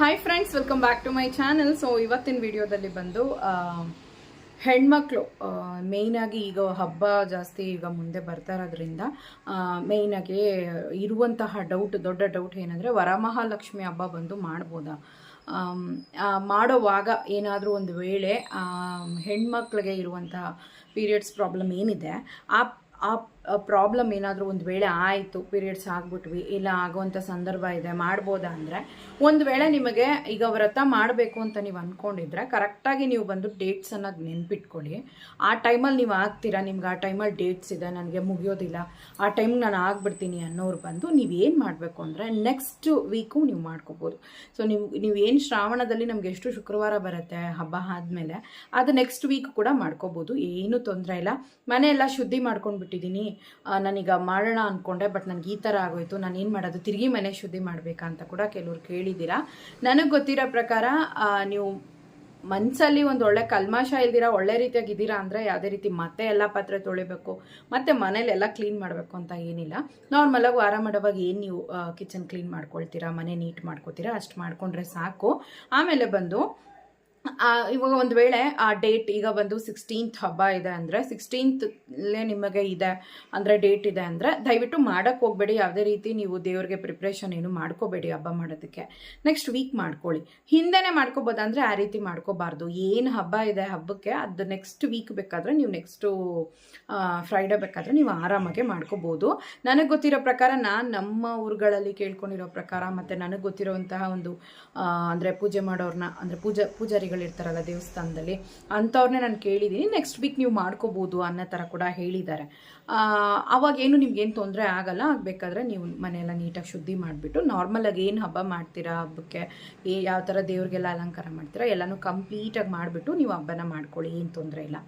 Hi friends, welcome back to my channel. So ಇವತ್ತಿನ ವಿಡಿಯೋದಲ್ಲಿ ಬಂದು ಹೆಣ್ಮಕ್ಳು ಮೇಯ್ನಾಗಿ ಈಗ ಹಬ್ಬ ಜಾಸ್ತಿ ಈಗ ಮುಂದೆ ಬರ್ತಾ ಇರೋದ್ರಿಂದ ಮೇಯ್ನಾಗಿ ಇರುವಂತಹ ದೊಡ್ಡ ಡೌಟ್ ಏನಂದರೆ ವರಮಹಾಲಕ್ಷ್ಮಿ ಹಬ್ಬ ಬಂದು ಮಾಡ್ಬೋದಾ, ಮಾಡೋವಾಗ ಏನಾದರೂ ಒಂದು ವೇಳೆ ಹೆಣ್ಮಕ್ಳಿಗೆ ಇರುವಂತಹ ಪೀರಿಯಡ್ಸ್ ಪ್ರಾಬ್ಲಮ್ ಏನಿದೆ ಆ ಪ್ರಾಬ್ಲಮ್ ಏನಾದರೂ ಒಂದು ವೇಳೆ ಆಯಿತು, ಪೀರಿಯಡ್ಸ್ ಆಗ್ಬಿಟ್ವಿ, ಇಲ್ಲ ಆಗುವಂಥ ಸಂದರ್ಭ ಇದೆ, ಮಾಡ್ಬೋದಾ ಅಂದರೆ ಒಂದು ವೇಳೆ ನಿಮಗೆ ಈಗ ವ್ರತ ಮಾಡಬೇಕು ಅಂತ ನೀವು ಅಂದ್ಕೊಂಡಿದ್ರೆ ಕರೆಕ್ಟಾಗಿ ನೀವು ಬಂದು ಡೇಟ್ಸ್ ಅನ್ನೋದು ನೆನ್ಪಿಟ್ಕೊಳ್ಳಿ. ಆ ಟೈಮಲ್ಲಿ ನೀವು ಆಗ್ತೀರಾ, ನಿಮ್ಗೆ ಆ ಟೈಮಲ್ಲಿ ಡೇಟ್ಸ್ ಇದೆ, ನನಗೆ ಮುಗಿಯೋದಿಲ್ಲ, ಆ ಟೈಮ್ಗೆ ನಾನು ಆಗ್ಬಿಡ್ತೀನಿ ಅನ್ನೋರು ಬಂದು ನೀವೇನು ಮಾಡಬೇಕು ಅಂದರೆ ನೆಕ್ಸ್ಟ್ ವೀಕು ನೀವು ಮಾಡ್ಕೋಬೋದು. ಸೊ ನೀವು ಏನು ಶ್ರಾವಣದಲ್ಲಿ ನಮಗೆ ಎಷ್ಟು ಶುಕ್ರವಾರ ಬರುತ್ತೆ ಹಬ್ಬ ಆದಮೇಲೆ, ಅದು ನೆಕ್ಸ್ಟ್ ವೀಕ್ ಕೂಡ ಮಾಡ್ಕೋಬೋದು, ಏನೂ ತೊಂದರೆ ಇಲ್ಲ. ಮನೆಯೆಲ್ಲ ಶುದ್ಧಿ ಮಾಡ್ಕೊಂಡ್ಬಿಟ್ಟಿದ್ದೀನಿ, ನಾನೀಗ ಮಾಡೋಣ ಅಂದ್ಕೊಂಡೆ, ಬಟ್ ನನಗೆ ಈ ಥರ ಆಗೋಯ್ತು, ನಾನು ಏನು ಮಾಡೋದು, ತಿರುಗಿ ಮನೆ ಶುದ್ಧಿ ಮಾಡಬೇಕಾ ಅಂತ ಕೂಡ ಕೆಲವ್ರು ಕೇಳಿದ್ದೀರಾ. ನನಗೆ ಗೊತ್ತಿರೋ ಪ್ರಕಾರ ನೀವು ಮನಸ್ಸಲ್ಲಿ ಒಂದು ಒಳ್ಳೆ ಕಲ್ಮಾಶ ಇಲ್ದಿರ ಒಳ್ಳೆ ರೀತಿಯಾಗಿದ್ದೀರಾ ಅಂದರೆ ಯಾವುದೇ ರೀತಿ ಮತ್ತೆ ಎಲ್ಲ ಪಾತ್ರೆ ತೊಳಿಬೇಕು, ಮತ್ತು ಮನೇಲೆಲ್ಲ ಕ್ಲೀನ್ ಮಾಡಬೇಕು ಅಂತ ಏನಿಲ್ಲ. ನಾರ್ಮಲಾಗಿ ವಾರ ಮಾಡೋವಾಗ ಏನು ನೀವು ಕಿಚನ್ ಕ್ಲೀನ್ ಮಾಡ್ಕೊಳ್ತೀರಾ, ಮನೆ ನೀಟ್ ಮಾಡ್ಕೋತೀರಾ, ಅಷ್ಟು ಮಾಡಿಕೊಂಡ್ರೆ ಸಾಕು. ಆಮೇಲೆ ಬಂದು ಇವಾಗ ಒಂದು ವೇಳೆ ಆ ಡೇಟ್ ಈಗ ಬಂದು 16th ಹಬ್ಬ ಇದೆ ಅಂದರೆ 16th ನಿಮಗೆ ಇದೆ ಅಂದರೆ ಡೇಟ್ ಇದೆ ಅಂದರೆ ದಯವಿಟ್ಟು ಮಾಡೋಕ್ಕೆ ಹೋಗಬೇಡಿ. ಯಾವುದೇ ರೀತಿ ನೀವು ದೇವ್ರಿಗೆ ಪ್ರಿಪ್ರೇಷನ್ ಏನು ಮಾಡ್ಕೋಬೇಡಿ ಹಬ್ಬ ಮಾಡೋದಕ್ಕೆ. ನೆಕ್ಸ್ಟ್ ವೀಕ್ ಮಾಡ್ಕೊಳ್ಳಿ, ಹಿಂದೆನೇ ಮಾಡ್ಕೋಬೋದು ಅಂದರೆ ಆ ರೀತಿ ಮಾಡ್ಕೋಬಾರ್ದು. ಏನು ಹಬ್ಬ ಇದೆ ಹಬ್ಬಕ್ಕೆ ಅದು ನೆಕ್ಸ್ಟ್ ವೀಕ್ ಬೇಕಾದರೆ ನೀವು ನೆಕ್ಸ್ಟು ಫ್ರೈಡೇ ಬೇಕಾದರೆ ನೀವು ಆರಾಮಾಗೆ ಮಾಡ್ಕೋಬೋದು. ನನಗೆ ಗೊತ್ತಿರೋ ಪ್ರಕಾರ ನಮ್ಮ ಊರುಗಳಲ್ಲಿ ಕೇಳ್ಕೊಂಡಿರೋ ಪ್ರಕಾರ ಮತ್ತು ನನಗೆ ಗೊತ್ತಿರೋಂತಹ ಒಂದು ಅಂದರೆ ಪೂಜೆ ಮಾಡೋರನ್ನ ಅಂದರೆ ಪೂಜಾರಿಗಳಿರ್ತಾರಲ್ಲ ದೇವಸ್ಥಾನದಲ್ಲಿ ಅಂಥವ್ರನ್ನೇ ನಾನು ಕೇಳಿದ್ದೀನಿ. ನೆಕ್ಸ್ಟ್ ವೀಕ್ ನೀವು ಮಾಡ್ಕೋಬೋದು ಅನ್ನೋ ಥರ ಕೂಡ ಹೇಳಿದ್ದಾರೆ. ಅವಾಗೇನು ನಿಮ್ಗೇನು ತೊಂದರೆ ಆಗಲ್ಲ. ಆಗಬೇಕಾದ್ರೆ ನೀವು ಮನೆಯೆಲ್ಲ ನೀಟಾಗಿ ಶುದ್ಧಿ ಮಾಡಿಬಿಟ್ಟು ನಾರ್ಮಲಾಗಿ ಏನು ಹಬ್ಬ ಮಾಡ್ತೀರಾ, ಹಬ್ಬಕ್ಕೆ ಯಾವ ಥರ ದೇವ್ರಿಗೆಲ್ಲ ಅಲಂಕಾರ ಮಾಡ್ತೀರಾ ಎಲ್ಲನೂ ಕಂಪ್ಲೀಟಾಗಿ ಮಾಡಿಬಿಟ್ಟು ನೀವು ಹಬ್ಬನ ಮಾಡ್ಕೊಳ್ಳಿ, ಏನು ತೊಂದರೆ ಇಲ್ಲ.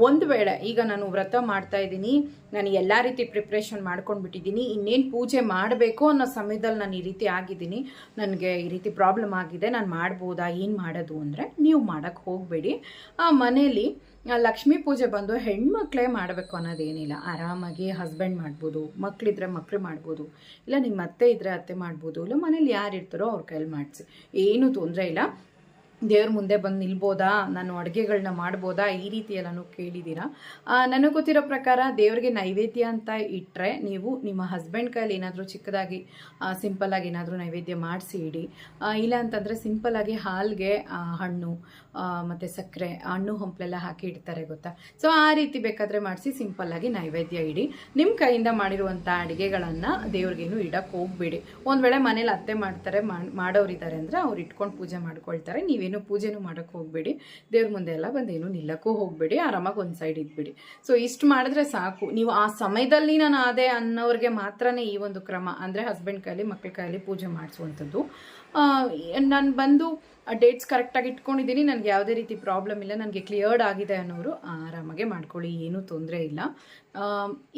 ಒಂದು ವೇಳೆ ಈಗ ನಾನು ವ್ರತ ಮಾಡ್ತಾ ಇದ್ದೀನಿ, ನಾನು ಎಲ್ಲ ರೀತಿ ಪ್ರಿಪ್ರೇಷನ್ ಮಾಡ್ಕೊಂಡ್ಬಿಟ್ಟಿದ್ದೀನಿ, ಇನ್ನೇನು ಪೂಜೆ ಮಾಡಬೇಕು ಅನ್ನೋ ಸಮಯದಲ್ಲಿ ನಾನು ಈ ರೀತಿ ಆಗಿದ್ದೀನಿ, ನನಗೆ ಈ ರೀತಿ ಪ್ರಾಬ್ಲಮ್ ಆಗಿದೆ, ನಾನು ಮಾಡ್ಬೋದಾ, ಏನು ಮಾಡೋದು ಅಂದರೆ ನೀವು ಮಾಡೋಕ್ಕೆ ಹೋಗಬೇಡಿ. ಮನೇಲಿ ಲಕ್ಷ್ಮೀ ಪೂಜೆ ಬಂದು ಹೆಣ್ಮಕ್ಳೇ ಮಾಡಬೇಕು ಅನ್ನೋದೇನಿಲ್ಲ. ಆರಾಮಾಗಿ ಹಸ್ಬೆಂಡ್ ಮಾಡ್ಬೋದು, ಮಕ್ಕಳಿದ್ರೆ ಮಕ್ಕಳು ಮಾಡ್ಬೋದು, ಇಲ್ಲ ನಿಮ್ಮ ಅತ್ತೆ ಇದ್ದರೆ ಅತ್ತೆ ಮಾಡ್ಬೋದು, ಇಲ್ಲ ಮನೇಲಿ ಯಾರು ಇರ್ತಾರೋ ಅವ್ರ ಕೈಲಿ ಮಾಡಿಸಿ, ಏನೂ ತೊಂದರೆ ಇಲ್ಲ. ದೇವ್ರ ಮುಂದೆ ಬಂದು ನಿಲ್ಬೋದಾ, ನಾನು ಅಡುಗೆಗಳನ್ನ ಮಾಡ್ಬೋದಾ, ಈ ರೀತಿ ಎಲ್ಲನೂ ಕೇಳಿದ್ದೀರಾ. ನನಗೆ ಗೊತ್ತಿರೋ ಪ್ರಕಾರ ದೇವ್ರಿಗೆ ನೈವೇದ್ಯ ಅಂತ ಇಟ್ಟರೆ ನೀವು ನಿಮ್ಮ ಹಸ್ಬೆಂಡ್ ಕೈಯಲ್ಲಿ ಏನಾದರೂ ಚಿಕ್ಕದಾಗಿ ಸಿಂಪಲ್ಲಾಗಿ ಏನಾದರೂ ನೈವೇದ್ಯ ಮಾಡಿಸಿ ಇಡಿ. ಇಲ್ಲ ಅಂತಂದರೆ ಸಿಂಪಲ್ಲಾಗಿ ಹಾಲಿಗೆ ಹಣ್ಣು ಮತ್ತು ಸಕ್ಕರೆ, ಹಣ್ಣು ಹಂಪಲೆಲ್ಲ ಹಾಕಿ ಇಡ್ತಾರೆ ಗೊತ್ತಾ. ಸೊ ಆ ರೀತಿ ಬೇಕಾದರೆ ಮಾಡಿಸಿ ಸಿಂಪಲ್ಲಾಗಿ ನೈವೇದ್ಯ ಇಡಿ. ನಿಮ್ಮ ಕೈಯಿಂದ ಮಾಡಿರುವಂಥ ಅಡುಗೆಗಳನ್ನು ದೇವ್ರಿಗೇನು ಇಡಕ್ಕೆ ಹೋಗಬೇಡಿ. ಒಂದು ವೇಳೆ ಮನೇಲಿ ಅತ್ತೆ ಮಾಡ್ತಾರೆ, ಮಾಡೋರಿದ್ದಾರೆ ಅಂದರೆ ಅವ್ರು ಇಟ್ಕೊಂಡು ಪೂಜೆ ಮಾಡ್ಕೊಳ್ತಾರೆ, ನೀವೇನು ಪೂಜೆನೂ ಮಾಡೋಕ್ಕೆ ಹೋಗಬೇಡಿ, ದೇವ್ರ ಮುಂದೆ ಎಲ್ಲ ಬಂದೇನು ನಿಲ್ಲಕ್ಕೂ ಹೋಗಬೇಡಿ, ಆರಾಮಾಗಿ ಒಂದು ಸೈಡ್ ಇದ್ಬಿಡಿ. ಸೊ ಇಷ್ಟು ಮಾಡಿದ್ರೆ ಸಾಕು. ನೀವು ಆ ಸಮಯದಲ್ಲಿ ನಾನು ಅದೇ ಅನ್ನೋರಿಗೆ ಮಾತ್ರನೇ ಈ ಒಂದು ಕ್ರಮ ಅಂದರೆ ಹಸ್ಬೆಂಡ್ ಕೈಲಿ ಮಕ್ಕಳ ಕೈಲಿ ಪೂಜೆ ಮಾಡಿಸುವಂಥದ್ದು. ನಾನು ಬಂದು ಡೇಟ್ಸ್ ಕರೆಕ್ಟಾಗಿ ಇಟ್ಕೊಂಡಿದ್ದೀನಿ, ನನಗೆ ಯಾವುದೇ ರೀತಿ ಪ್ರಾಬ್ಲಮ್ ಇಲ್ಲ, ನನಗೆ ಕ್ಲಿಯರ್ಡ್ ಆಗಿದೆ ಅನ್ನೋರು ಆರಾಮಾಗೆ ಮಾಡ್ಕೊಳ್ಳಿ, ಏನೂ ತೊಂದರೆ ಇಲ್ಲ.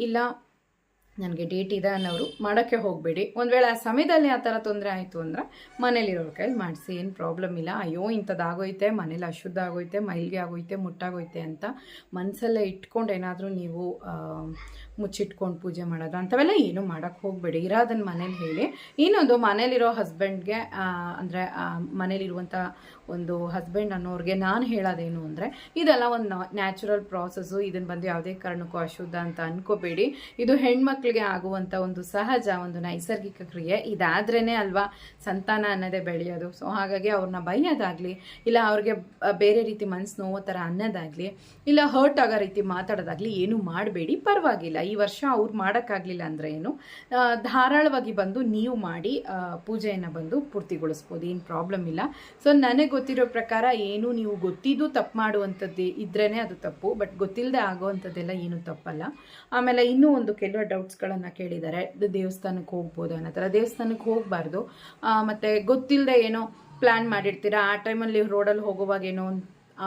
ಇಲ್ಲ ನನಗೆ ಡೇಟ್ ಇದೆ ಅನ್ನೋರು ಮಾಡೋಕ್ಕೆ ಹೋಗಬೇಡಿ. ಒಂದು ವೇಳೆ ಆ ಸಮಯದಲ್ಲಿ ಆ ಥರ ತೊಂದರೆ ಆಯಿತು ಅಂದರೆ ಮನೇಲಿರೋರ ಕೈಲಿ ಮಾಡಿಸಿ, ಏನು ಪ್ರಾಬ್ಲಮ್ ಇಲ್ಲ. ಅಯ್ಯೋ ಇಂಥದ್ದಾಗೋಯ್ತೆ, ಮನೇಲಿ ಅಶುದ್ಧ ಆಗೋಯ್ತೆ, ಮೈಲಿಗೆ ಆಗೋಯ್ತೆ, ಮುಟ್ಟಾಗೋಯ್ತೆ ಅಂತ ಮನಸ್ಸಲ್ಲೇ ಇಟ್ಕೊಂಡು ಏನಾದರೂ ನೀವು ಮುಚ್ಚಿಟ್ಕೊಂಡು ಪೂಜೆ ಮಾಡೋದು ಅಂಥವೆಲ್ಲ ಏನೂ ಮಾಡೋಕ್ಕೆ ಹೋಗಬೇಡಿ. ಇರೋದನ್ನು ಮನೇಲಿ ಹೇಳಿ. ಇನ್ನೊಂದು ಮನೇಲಿರೋ ಹಸ್ಬೆಂಡ್ಗೆ ಅಂದರೆ ಮನೇಲಿರುವಂಥ ಒಂದು ಹಸ್ಬೆಂಡ್ ಅನ್ನೋರಿಗೆ ನಾನು ಹೇಳೋದೇನು ಅಂದರೆ ಇದೆಲ್ಲ ಒಂದು ನ್ಯಾಚುರಲ್ ಪ್ರಾಸೆಸ್ಸು, ಇದನ್ನು ಬಂದು ಯಾವುದೇ ಕಾರಣಕ್ಕೂ ಅಶುದ್ಧ ಅಂತ ಅನ್ಕೋಬೇಡಿ. ಇದು ಹೆಣ್ಮಕ್ಳಿಗೆ ಆಗುವಂಥ ಒಂದು ಸಹಜ ಒಂದು ನೈಸರ್ಗಿಕ ಕ್ರಿಯೆ. ಇದಾದ್ರೇ ಅಲ್ವಾ ಸಂತಾನ ಅನ್ನೋದೇ ಬೆಳೆಯೋದು. ಸೊ ಹಾಗಾಗಿ ಅವ್ರನ್ನ ಬೈಯೋದಾಗಲಿ, ಇಲ್ಲ ಅವ್ರಿಗೆ ಬೇರೆ ರೀತಿ ಮನಸ್ಸು ನೋವೋ ಥರ ಅನ್ನೋದಾಗಲಿ, ಇಲ್ಲ ಹರ್ಟ್ ಆಗೋ ರೀತಿ ಮಾತಾಡೋದಾಗಲಿ ಏನೂ ಮಾಡಬೇಡಿ. ಪರವಾಗಿಲ್ಲ, ಈ ವರ್ಷ ಅವ್ರು ಮಾಡೋಕ್ಕಾಗಲಿಲ್ಲ ಅಂದರೆ ಏನು, ಧಾರಾಳವಾಗಿ ಬಂದು ನೀವು ಮಾಡಿ ಪೂಜೆಯನ್ನು ಬಂದು ಪೂರ್ತಿಗೊಳಿಸ್ಬೋದು, ಏನು ಪ್ರಾಬ್ಲಮ್ ಇಲ್ಲ. ಸೊ ನನಗೆ ಗೊತ್ತಿರೋ ಪ್ರಕಾರ ಏನು ನೀವು ಗೊತ್ತಿದ್ದು ತಪ್ಪು ಮಾಡುವಂಥದ್ದು ಇದ್ರೇ ಅದು ತಪ್ಪು, ಬಟ್ ಗೊತ್ತಿಲ್ಲದೆ ಆಗೋವಂಥದ್ದೆಲ್ಲ ಏನೂ ತಪ್ಪಲ್ಲ. ಆಮೇಲೆ ಇನ್ನೂ ಒಂದು ಕೆಲವು ಡೌಟ್ಸ್ಗಳನ್ನು ಕೇಳಿದ್ದಾರೆ, ದೇವಸ್ಥಾನಕ್ಕೆ ಹೋಗ್ಬೋದು ಅನ್ನೋ ಥರ. ದೇವಸ್ಥಾನಕ್ಕೆ ಹೋಗಬಾರ್ದು. ಮತ್ತು ಗೊತ್ತಿಲ್ಲದೆ ಏನೋ ಪ್ಲ್ಯಾನ್ ಮಾಡಿರ್ತೀರಾ, ಆ ಟೈಮಲ್ಲಿ ರೋಡಲ್ಲಿ ಹೋಗುವಾಗ ಏನೋ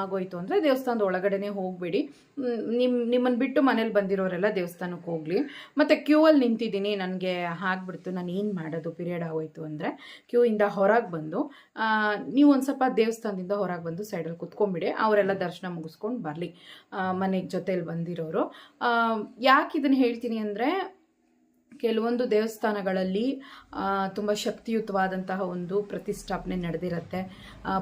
ಆಗೋಯ್ತು ಅಂದರೆ ದೇವಸ್ಥಾನದ ಒಳಗಡೆನೇ ಹೋಗಬೇಡಿ. ನಿಮ್ಮನ್ನು ಬಿಟ್ಟು ಮನೇಲಿ ಬಂದಿರೋರೆಲ್ಲ ದೇವಸ್ಥಾನಕ್ಕೆ ಹೋಗಲಿ. ಮತ್ತು ಕ್ಯೂ ಅಲ್ಲಿ ನಿಂತಿದ್ದೀನಿ, ನನಗೆ ಆಗ್ಬಿಡ್ತು, ನಾನು ಏನು ಮಾಡೋದು, ಪೀರಿಯಡ್ ಆಗೋಯ್ತು ಅಂದರೆ ಕ್ಯೂ ಇಂದ ಹೊರಗೆ ಬಂದು ನೀವು ಒಂದು ಸ್ವಲ್ಪ ದೇವಸ್ಥಾನದಿಂದ ಹೊರಗೆ ಬಂದು ಸೈಡಲ್ಲಿ ಕುತ್ಕೊಂಡ್ಬಿಡಿ, ಅವರೆಲ್ಲ ದರ್ಶನ ಮುಗಿಸ್ಕೊಂಡು ಬರಲಿ ಮನೆಗೆ ಜೊತೆಯಲ್ಲಿ ಬಂದಿರೋರು. ಯಾಕೆ ಇದನ್ನು ಹೇಳ್ತೀನಿ ಅಂದರೆ ಕೆಲವೊಂದು ದೇವಸ್ಥಾನಗಳಲ್ಲಿ ತುಂಬ ಶಕ್ತಿಯುತವಾದಂತಹ ಒಂದು ಪ್ರತಿಷ್ಠಾಪನೆ ನಡೆದಿರುತ್ತೆ,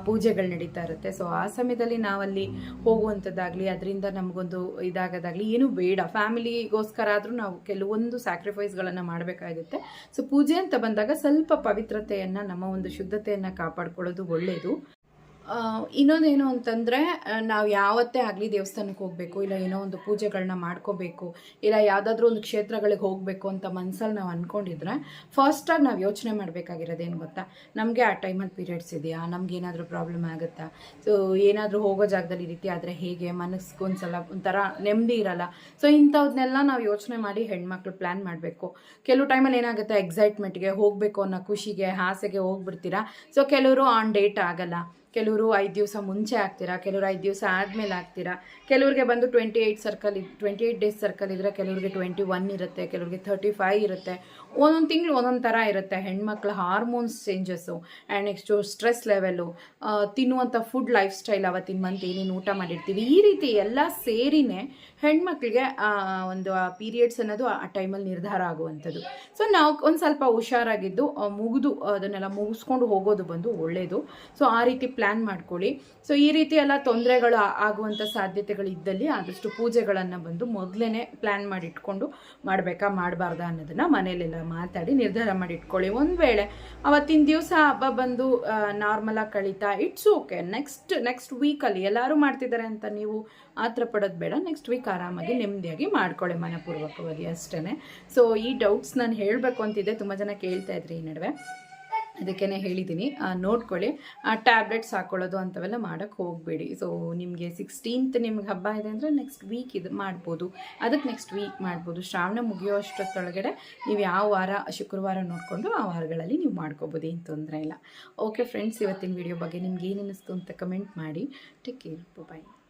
ಪೂಜೆಗಳು ನಡೀತಾ ಇರುತ್ತೆ. ಸೊ ಆ ಸಮಯದಲ್ಲಿ ನಾವಲ್ಲಿ ಹೋಗುವಂಥದ್ದಾಗಲಿ ಅದರಿಂದ ನಮಗೊಂದು ಇದಾಗೋದಾಗಲಿ ಏನು ಬೇಡ. ಫ್ಯಾಮಿಲಿಗೋಸ್ಕರ ಆದರೂ ನಾವು ಕೆಲವೊಂದು ಸ್ಯಾಕ್ರಿಫೈಸ್ಗಳನ್ನು ಮಾಡಬೇಕಾಗುತ್ತೆ. ಸೊ ಪೂಜೆ ಅಂತ ಬಂದಾಗ ಸ್ವಲ್ಪ ಪವಿತ್ರತೆಯನ್ನು, ನಮ್ಮ ಒಂದು ಶುದ್ಧತೆಯನ್ನು ಕಾಪಾಡ್ಕೊಳ್ಳೋದು ಒಳ್ಳೆಯದು. ಇನ್ನೊಂದೇನು ಅಂತಂದರೆ, ನಾವು ಯಾವತ್ತೇ ಆಗಲಿ ದೇವಸ್ಥಾನಕ್ಕೆ ಹೋಗಬೇಕು, ಇಲ್ಲ ಏನೋ ಒಂದು ಪೂಜೆಗಳನ್ನ ಮಾಡ್ಕೋಬೇಕು, ಇಲ್ಲ ಯಾವುದಾದ್ರೂ ಒಂದು ಕ್ಷೇತ್ರಗಳಿಗೆ ಹೋಗಬೇಕು ಅಂತ ಮನಸ್ಸಲ್ಲಿ ನಾವು ಅಂದ್ಕೊಂಡಿದ್ರೆ ಫಸ್ಟಾಗಿ ನಾವು ಯೋಚನೆ ಮಾಡಬೇಕಾಗಿರೋದೇನು ಗೊತ್ತಾ, ನಮಗೆ ಆ ಟೈಮಲ್ಲಿ ಪೀರಿಯಡ್ಸ್ ಇದೆಯಾ, ನಮಗೇನಾದರೂ ಪ್ರಾಬ್ಲಮ್ ಆಗುತ್ತಾ, ಸೊ ಏನಾದರೂ ಹೋಗೋ ಜಾಗದಲ್ಲಿ ಈ ರೀತಿ ಆದರೆ ಹೇಗೆ, ಮನಸ್ಸಿಗೊಂದ್ಸಲ ಒಂಥರ ನೆಮ್ಮದಿ ಇರಲ್ಲ. ಸೊ ಇಂಥವನ್ನೆಲ್ಲ ನಾವು ಯೋಚನೆ ಮಾಡಿ ಹೆಣ್ಮಕ್ಳು ಪ್ಲ್ಯಾನ್ ಮಾಡಬೇಕು. ಕೆಲವು ಟೈಮಲ್ಲಿ ಏನಾಗುತ್ತೆ, ಎಕ್ಸೈಟ್ಮೆಂಟ್ಗೆ ಹೋಗಬೇಕು ಅನ್ನೋ ಖುಷಿಗೆ, ಆಸೆಗೆ ಹೋಗ್ಬಿಡ್ತೀರಾ. ಸೊ ಕೆಲವರು ಆನ್ ಡೇಟ್ ಆಗಲ್ಲ, ಕೆಲವರು 5 ದಿವಸ ಮುಂಚೆ ಆಗ್ತೀರಾ, ಕೆಲವರು 5 ದಿವಸ ಆದಮೇಲೆ ಆಗ್ತೀರಾ. ಕೆಲವ್ರಿಗೆ ಬಂದು 28 ಡೇಸ್ ಸರ್ಕಲ್ ಇದ್ದರೆ ಕೆಲವ್ರಿಗೆ 21 ಇರುತ್ತೆ, ಕೆಲವ್ರಿಗೆ 35 ಇರುತ್ತೆ. ಒಂದೊಂದು ತಿಂಗಳು ಒಂದೊಂದು ಥರ ಇರುತ್ತೆ. ಹೆಣ್ಮಕ್ಳ hormones changes and next stress level, ತಿನ್ನುವಂಥ ಫುಡ್ ಲೈಫ್ ಸ್ಟೈಲ್, ಅವತ್ತಿನ ಮಂತ್ ಏನೇನು ಊಟ ಮಾಡಿರ್ತೀವಿ, ಈ ರೀತಿ ಎಲ್ಲ ಸೇರಿನೇ ಹೆಣ್ಮಕ್ಳಿಗೆ ಒಂದು ಪೀರಿಯಡ್ಸ್ ಅನ್ನೋದು ಆ ಟೈಮಲ್ಲಿ ನಿರ್ಧಾರ ಆಗುವಂಥದ್ದು. ಸೊ ನಾವು ಒಂದು ಸ್ವಲ್ಪ ಹುಷಾರಾಗಿದ್ದು ಅದನ್ನೆಲ್ಲ ಮುಗಿಸ್ಕೊಂಡು ಹೋಗೋದು ಬಂದು ಒಳ್ಳೆಯದು. ಸೊ ಆ ರೀತಿ ಪ್ಲ್ಯಾನ್ ಮಾಡ್ಕೊಳ್ಳಿ. ಸೊ ಈ ರೀತಿ ಎಲ್ಲ ತೊಂದರೆಗಳು ಆಗುವಂಥ ಸಾಧ್ಯತೆಗಳು ಇದ್ದಲ್ಲಿ ಆದಷ್ಟು ಪೂಜೆಗಳನ್ನು ಬಂದು ಮೊದಲೇ ಪ್ಲ್ಯಾನ್ ಮಾಡಿ ಇಟ್ಕೊಂಡು ಮಾಡಬಾರ್ದಾ ಅನ್ನೋದನ್ನು ಮನೇಲೆಲ್ಲ ಮಾತಾಡಿ ನಿರ್ಧಾರ ಮಾಡಿ ಇಟ್ಕೊಳ್ಳಿ. ಒಂದು ವೇಳೆ ಅವತ್ತಿನ ದಿವಸ ಹಬ್ಬ ಬಂದು ನಾರ್ಮಲಾಗಿ ಕಳೀತಾ, ಇಟ್ಸ್ ಓಕೆ. ನೆಕ್ಸ್ಟ್ ವೀಕಲ್ಲಿ ಎಲ್ಲರೂ ಮಾಡ್ತಿದ್ದಾರೆ ಅಂತ ನೀವು ಆತರ ಪಡೋದು ಬೇಡ. ನೆಕ್ಸ್ಟ್ ವೀಕ್ ಆರಾಮಾಗಿ ನೆಮ್ಮದಿಯಾಗಿ ಮಾಡ್ಕೊಳ್ಳಿ ಮನಪೂರ್ವಕವಾಗಿ ಅಷ್ಟೇ. ಸೊ ಈ ಡೌಟ್ಸ್ ನಾನು ಹೇಳಬೇಕು ಅಂತಿದ್ದೆ, ತುಂಬ ಜನ ಕೇಳ್ತಾ ಇದ್ರಿ ಈ ನಡುವೆ, ಅದಕ್ಕೇ ಹೇಳಿದ್ದೀನಿ. ನೋಡ್ಕೊಳ್ಳಿ. ಟ್ಯಾಬ್ಲೆಟ್ಸ್ ಹಾಕ್ಕೊಳ್ಳೋದು ಅಂಥವೆಲ್ಲ ಮಾಡೋಕ್ಕೆ ಹೋಗಬೇಡಿ. ಸೊ ನಿಮಗೆ 16th ನಿಮ್ಗೆ ಹಬ್ಬ ಇದೆ ಅಂದರೆ ನೆಕ್ಸ್ಟ್ ವೀಕ್ ಇದು ಮಾಡ್ಬೋದು, ಅದಕ್ಕೆ ನೆಕ್ಸ್ಟ್ ವೀಕ್ ಮಾಡ್ಬೋದು. ಶ್ರಾವಣ ಮುಗಿಯೋ ಅಷ್ಟೊತ್ತೊಳಗಡೆ ನೀವು ಯಾವ ವಾರ, ಶುಕ್ರವಾರ ನೋಡಿಕೊಂಡು ಆ ವಾರಗಳಲ್ಲಿ ನೀವು ಮಾಡ್ಕೋಬೋದು, ಏನು ತೊಂದರೆ ಇಲ್ಲ. ಓಕೆ ಫ್ರೆಂಡ್ಸ್, ಇವತ್ತಿನ ವಿಡಿಯೋ ಬಗ್ಗೆ ನಿಮ್ಗೆ ಏನು ಅನ್ನಿಸ್ತು ಅಂತ ಕಮೆಂಟ್ ಮಾಡಿ. ಟೇಕ್ ಕೇರ್, ಬಾಯ್.